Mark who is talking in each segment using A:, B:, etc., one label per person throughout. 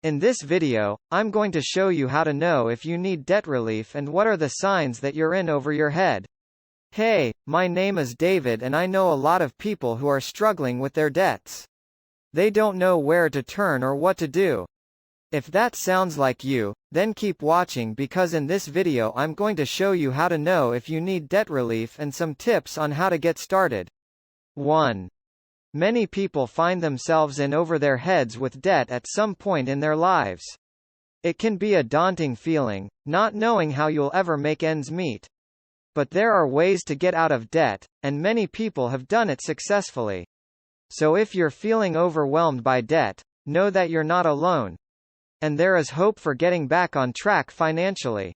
A: In this video, I'm going to show you how to know if you need debt relief and what are the signs that you're in over your head. Hey, my name is David and I know a lot of people who are struggling with their debts. They don't know where to turn or what to do. If that sounds like you, then keep watching because in this video I'm going to show you how to know if you need debt relief and some tips on how to get started. 1. Many people find themselves in over their heads with debt at some point in their lives. It can be a daunting feeling, not knowing how you'll ever make ends meet. But there are ways to get out of debt, and many people have done it successfully. So if you're feeling overwhelmed by debt, know that you're not alone. And there is hope for getting back on track financially.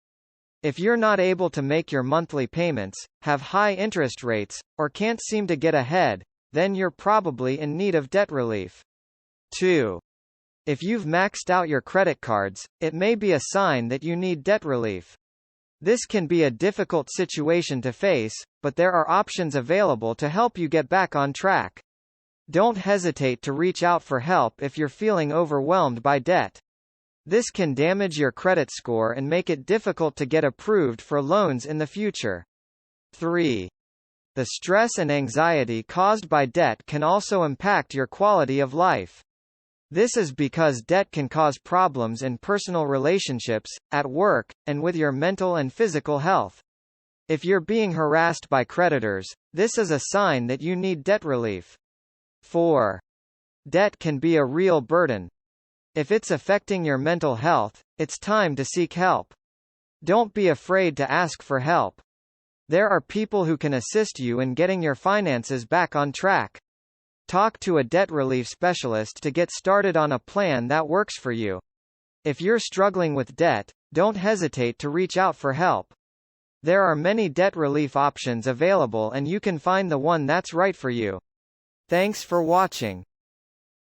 A: If you're not able to make your monthly payments, have high interest rates, or can't seem to get ahead, then you're probably in need of debt relief. 2. If you've maxed out your credit cards, it may be a sign that you need debt relief. This can be a difficult situation to face, but there are options available to help you get back on track. Don't hesitate to reach out for help if you're feeling overwhelmed by debt. This can damage your credit score and make it difficult to get approved for loans in the future. 3. The stress and anxiety caused by debt can also impact your quality of life. This is because debt can cause problems in personal relationships, at work, and with your mental and physical health. If you're being harassed by creditors, this is a sign that you need debt relief. 4. Debt can be a real burden. If it's affecting your mental health, it's time to seek help. Don't be afraid to ask for help. There are people who can assist you in getting your finances back on track. Talk to a debt relief specialist to get started on a plan that works for you. If you're struggling with debt, don't hesitate to reach out for help. There are many debt relief options available and you can find the one that's right for you. Thanks for watching.